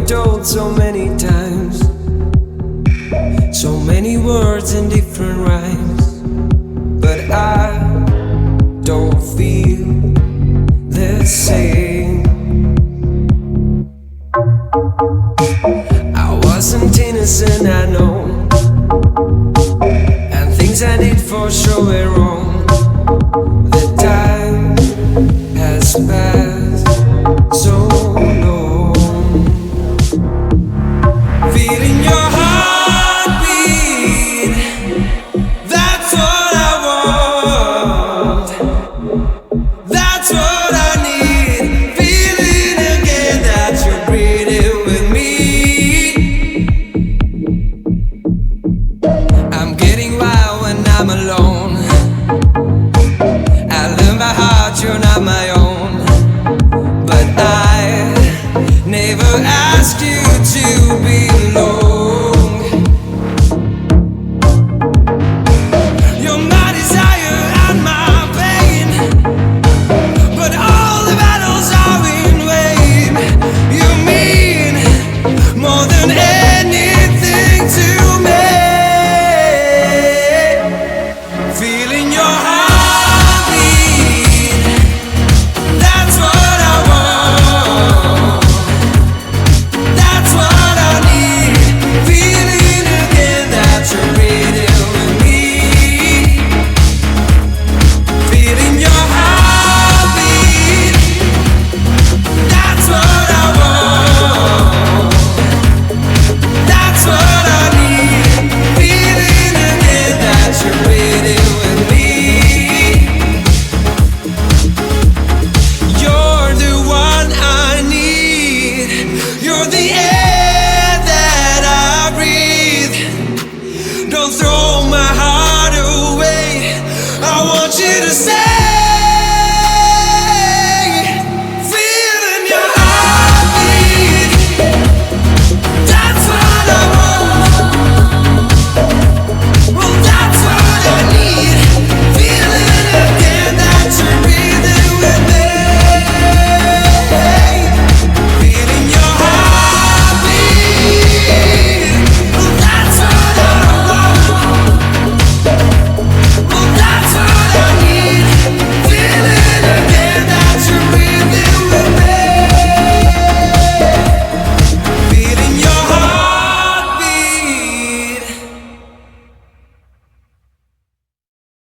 told so many times, so many words in different rhymes, but I don't feel the same. I wasn't innocent, I know, and things I did for sure were wrong. The time has passed so long. Feeling your heartbeat, that's what I want, that's what I need.